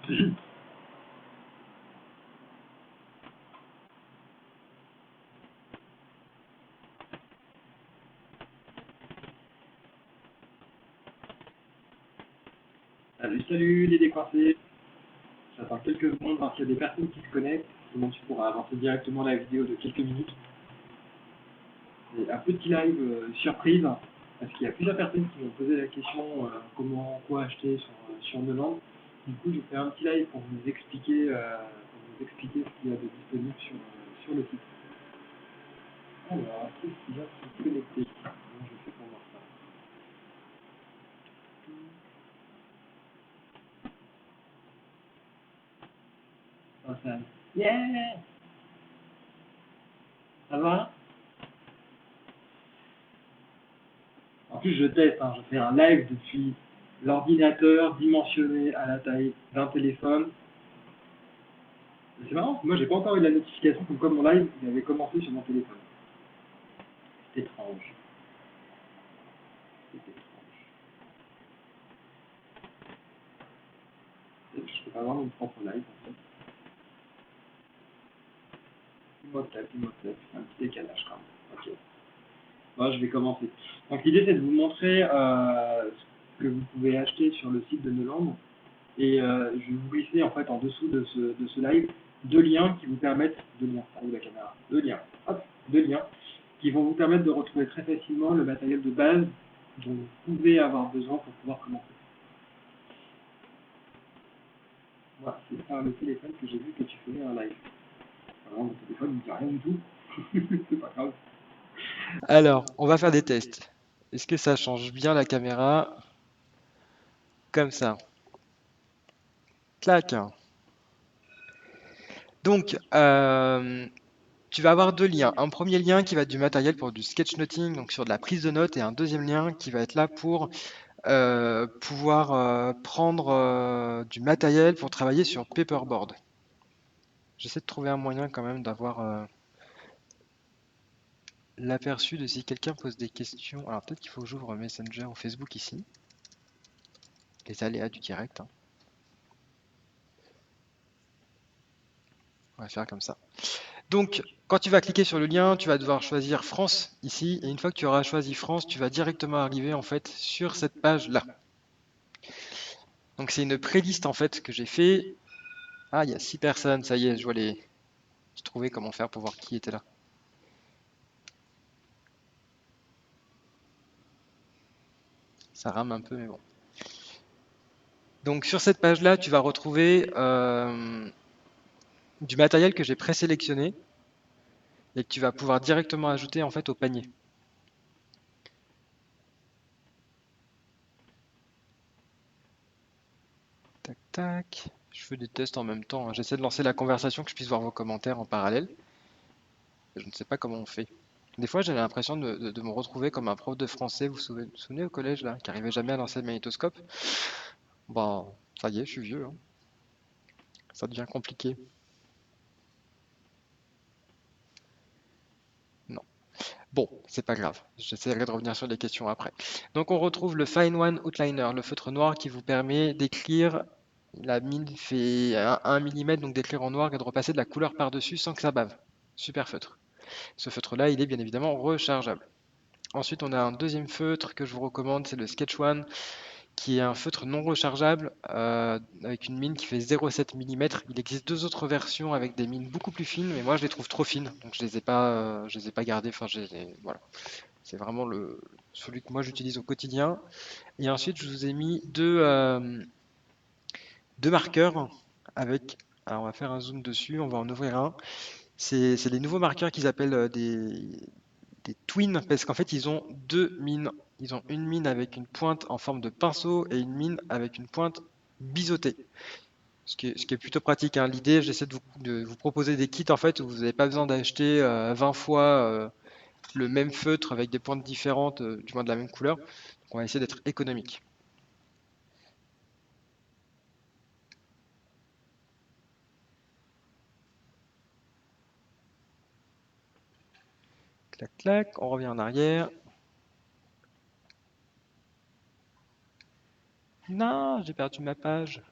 Salut les décoincés. J'attends quelques secondes voir s'il y a des personnes qui se connectent. Sinon tu pourras avancer directement la vidéo de quelques minutes. C'est un petit live surprise parce qu'il y a plusieurs personnes qui m'ont posé la question quoi acheter sur Neland. Du coup, je fais un petit live pour vous expliquer, ce qu'il y a de disponible sur le site. Alors, qui vient se connecter? Comment je fais pour voir ça? Ça, yeah! Ça va? En plus, je teste, hein, je fais un live depuis l'ordinateur dimensionné à la taille d'un téléphone. C'est marrant, moi j'ai pas encore eu la notification comme quoi mon live il avait commencé sur mon téléphone. C'est étrange. C'est étrange. Je peux pas avoir mon propre live en fait. Imhotep, un petit décalage quand même. Ok. Bon, je vais commencer. Donc l'idée c'est de vous montrer ce que vous pouvez acheter sur le site de Neuland. Et je vais vous glisser en fait en dessous de ce live deux liens qui vous permettent, deux liens, ah oui la caméra, deux liens, hop, deux liens qui vont vous permettre de retrouver très facilement le matériel de base dont vous pouvez avoir besoin pour pouvoir commencer. Voilà, c'est par le téléphone que j'ai vu que tu faisais un live. Alors, le téléphone ne me dit rien du tout, c'est pas grave. Alors, on va faire des tests. Est-ce que ça change bien la caméra? Comme ça. Clac. Donc, tu vas avoir deux liens. Un premier lien qui va être du matériel pour du sketchnoting, donc sur de la prise de notes, et un deuxième lien qui va être là pour pouvoir prendre du matériel pour travailler sur paperboard. J'essaie de trouver un moyen quand même d'avoir l'aperçu de si quelqu'un pose des questions. Alors peut-être qu'il faut que j'ouvre Messenger ou Facebook ici. Les aléas du direct, hein. On va faire comme ça. Donc, quand tu vas cliquer sur le lien, tu vas devoir choisir France ici. Et une fois que tu auras choisi France, tu vas directement arriver en fait sur cette page-là. Donc c'est une playlist en fait que j'ai fait. Ah, il y a 6 personnes, ça y est, je vois les. J'ai trouvé comment faire pour voir qui était là. Ça rame un peu, mais bon. Donc sur cette page-là, tu vas retrouver du matériel que j'ai présélectionné et que tu vas pouvoir directement ajouter en fait au panier. Tac, tac. Je fais des tests en même temps, hein. J'essaie de lancer la conversation, que je puisse voir vos commentaires en parallèle. Je ne sais pas comment on fait. Des fois, j'ai l'impression de me retrouver comme un prof de français, vous souvenez au collège là, qui arrivait jamais à lancer le magnétoscope? Bah, ça y est, je suis vieux, hein. Ça devient compliqué. Non. Bon, c'est pas grave. J'essaierai de revenir sur les questions après. Donc, on retrouve le Fine One Outliner, le feutre noir qui vous permet d'écrire. La mine fait 1 mm, donc d'écrire en noir et de repasser de la couleur par-dessus sans que ça bave. Super feutre. Ce feutre-là, il est bien évidemment rechargeable. Ensuite, on a un deuxième feutre que je vous recommande, c'est le Sketch One, qui est un feutre non rechargeable avec une mine qui fait 0,7 mm. Il existe deux autres versions avec des mines beaucoup plus fines, mais moi je les trouve trop fines, donc je les ai pas gardées. Enfin, voilà, c'est vraiment celui que moi j'utilise au quotidien. Et ensuite, je vous ai mis deux marqueurs avec. Alors, on va faire un zoom dessus, on va en ouvrir un. C'est les nouveaux marqueurs qu'ils appellent des twins, parce qu'en fait, ils ont deux mines. Ils ont une mine avec une pointe en forme de pinceau et une mine avec une pointe biseautée. Ce qui est plutôt pratique, hein. L'idée, j'essaie de vous proposer des kits en fait où vous n'avez pas besoin d'acheter 20 fois le même feutre avec des pointes différentes, du moins de la même couleur. Donc, on va essayer d'être économique. Clac, clac, on revient en arrière. Non, j'ai perdu ma page.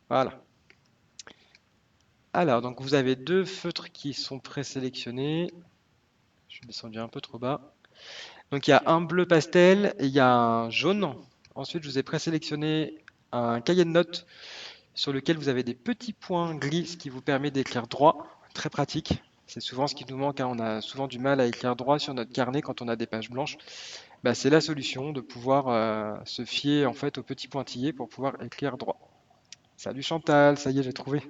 Voilà. Alors, donc vous avez deux feutres qui sont présélectionnés. Je suis descendu un peu trop bas. Donc il y a un bleu pastel et il y a un jaune. Ensuite, je vous ai présélectionné un cahier de notes sur lequel vous avez des petits points gris, ce qui vous permet d'écrire droit. Très pratique. C'est souvent ce qui nous manque, hein. On a souvent du mal à écrire droit sur notre carnet quand on a des pages blanches. Bah, c'est la solution de pouvoir se fier en fait aux petits pointillés pour pouvoir écrire droit. Salut Chantal, ça y est, j'ai trouvé.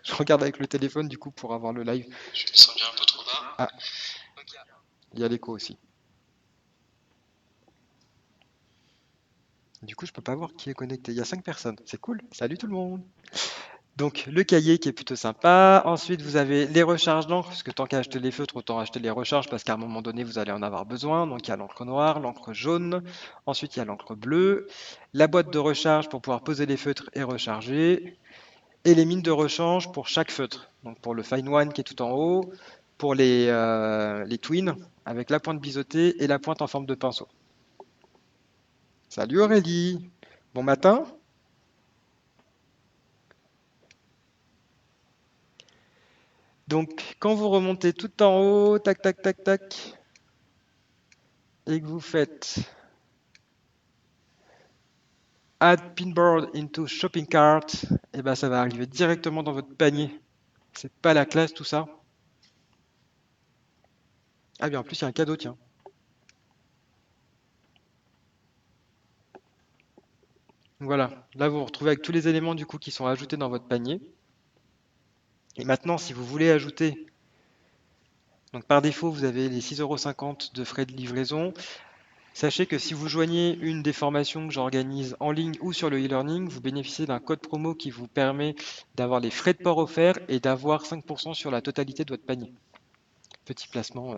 Je regarde avec le téléphone du coup pour avoir le live. Je suis descendu un peu trop bas. Ah, il y a l'écho aussi. Du coup, je peux pas voir qui est connecté. Il y a 5 personnes. C'est cool. Salut tout le monde. Donc, le cahier qui est plutôt sympa. Ensuite, vous avez les recharges d'encre, parce que tant qu'à acheter les feutres, autant acheter les recharges, parce qu'à un moment donné, vous allez en avoir besoin. Donc, il y a l'encre noire, l'encre jaune. Ensuite, il y a l'encre bleue. La boîte de recharge pour pouvoir poser les feutres et recharger. Et les mines de rechange pour chaque feutre. Donc, pour le Fine One qui est tout en haut. Pour les Twins, avec la pointe biseautée et la pointe en forme de pinceau. Salut Aurélie. Bon matin. Donc, quand vous remontez tout en haut, tac, tac, tac, tac, et que vous faites Add Pinboard into Shopping Cart, et ben ça va arriver directement dans votre panier. C'est pas la classe tout ça. Ah bien, en plus il y a un cadeau, tiens. Voilà, là vous vous retrouvez avec tous les éléments du coup qui sont ajoutés dans votre panier. Et maintenant, si vous voulez ajouter, donc par défaut vous avez les 6,50 € de frais de livraison. Sachez que si vous joignez une des formations que j'organise en ligne ou sur le e-learning, vous bénéficiez d'un code promo qui vous permet d'avoir les frais de port offerts et d'avoir 5% sur la totalité de votre panier. Petit placement.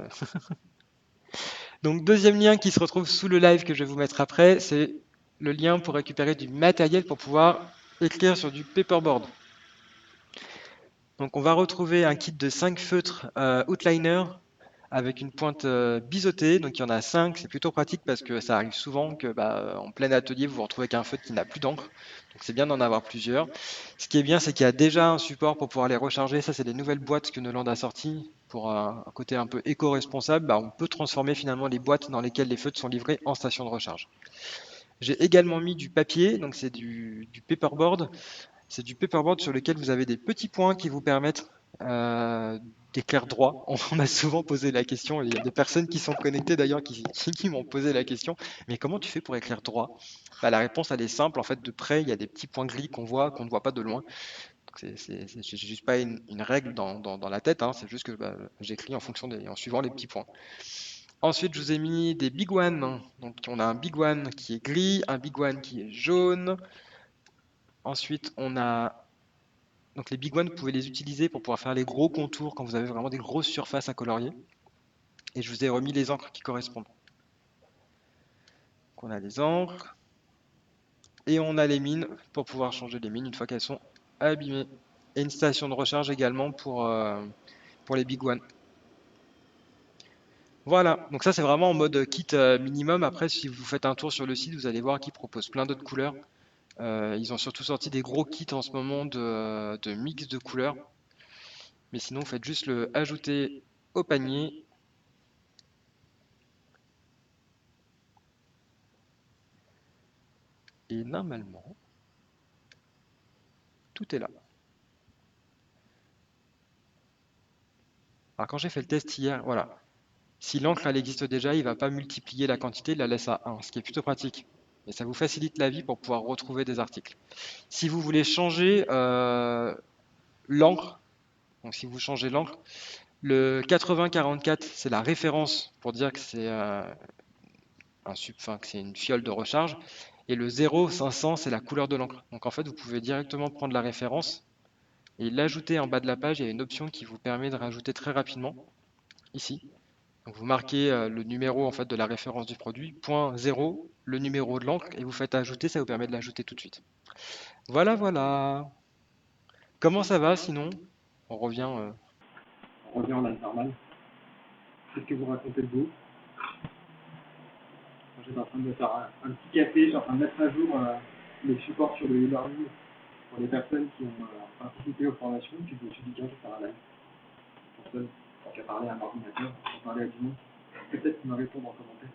Donc deuxième lien qui se retrouve sous le live que je vais vous mettre après, c'est le lien pour récupérer du matériel pour pouvoir écrire sur du paperboard. Donc on va retrouver un kit de 5 feutres outliner avec une pointe biseautée. Donc il y en a 5, c'est plutôt pratique parce que ça arrive souvent que en plein atelier vous vous retrouvez avec un feutre qui n'a plus d'encre. Donc c'est bien d'en avoir plusieurs. Ce qui est bien, c'est qu'il y a déjà un support pour pouvoir les recharger. Ça, c'est les nouvelles boîtes que Neuland a sorties pour un côté un peu éco-responsable. On peut transformer finalement les boîtes dans lesquelles les feutres sont livrés en station de recharge. J'ai également mis du papier, donc c'est du paperboard. C'est du paperboard sur lequel vous avez des petits points qui vous permettent euh, d'écrire droit. On m'a souvent posé la question, il y a des personnes qui sont connectées d'ailleurs qui m'ont posé la question, mais comment tu fais pour écrire droit? La réponse elle est simple, en fait de près il y a des petits points gris qu'on voit, qu'on ne voit pas de loin. C'est juste pas une règle dans la tête, hein, c'est juste que j'écris en suivant les petits points. Ensuite, je vous ai mis des big one. Donc, on a un big one qui est gris, un big one qui est jaune. Ensuite, on a donc les big one, vous pouvez les utiliser pour pouvoir faire les gros contours quand vous avez vraiment des grosses surfaces à colorier. Et je vous ai remis les encres qui correspondent. Donc, on a les encres et on a les mines pour pouvoir changer les mines une fois qu'elles sont abîmées. Et une station de recharge également pour les big one. Voilà, donc ça c'est vraiment en mode kit minimum. Après, si vous faites un tour sur le site, vous allez voir qu'ils proposent plein d'autres couleurs. Ils ont surtout sorti des gros kits en ce moment de mix de couleurs. Mais sinon, vous faites juste le ajouter au panier. Et normalement, tout est là. Alors quand j'ai fait le test hier, voilà. Si l'encre elle existe déjà, il ne va pas multiplier la quantité, il la laisse à 1, ce qui est plutôt pratique. Et ça vous facilite la vie pour pouvoir retrouver des articles. Si vous voulez changer l'encre, donc si vous changez l'encre, le 8044 c'est la référence pour dire que c'est que c'est une fiole de recharge. Et le 0,500 c'est la couleur de l'encre. Donc en fait, vous pouvez directement prendre la référence et l'ajouter en bas de la page. Il y a une option qui vous permet de rajouter très rapidement ici. Donc vous marquez le numéro en fait de la référence du produit, point 0, le numéro de l'encre, et vous faites ajouter, ça vous permet de l'ajouter tout de suite. Voilà, voilà. Comment ça va sinon? On revient. On revient en live normal. Qu'est-ce que vous racontez de vous? J'étais en train de me faire un petit café, je suis en train de mettre à jour les supports sur le e-learning Pour les personnes qui ont participé aux formations, puis je me suis dit, tiens, je vais faire un live. Personne qui a parlé à un ordinateur, qui a parlé à du monde, peut-être qu'il me répondre en commentaire.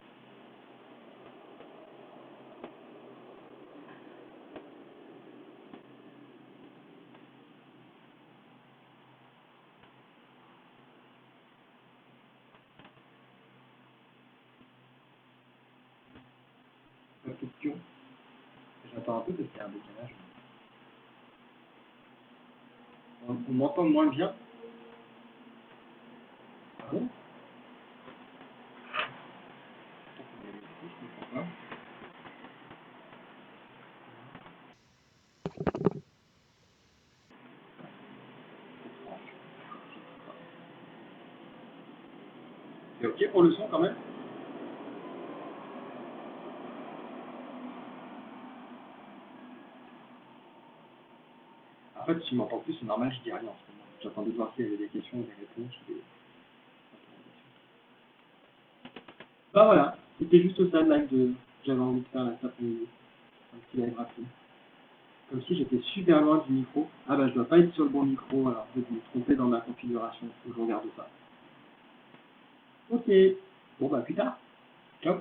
Pas de questions. J'attends un peu parce qu'il y a un décalage. On m'entend moins bien. Ah bon? Je comprends pas. C'est ok pour le son quand même? En fait, si tu m'entends plus, c'est normal, je dis rien en ce moment. J'attendais de voir s'il y avait des questions, des réponses. Bah voilà, c'était juste ça le live de j'avais envie de faire là cet après-midi. Un petit live rapide. Comme si j'étais super loin du micro. Ah bah je dois pas être sur le bon micro, alors je vais me tromper dans ma configuration. Faut que je regarde ça. Ok. Bon bah plus tard. Ciao.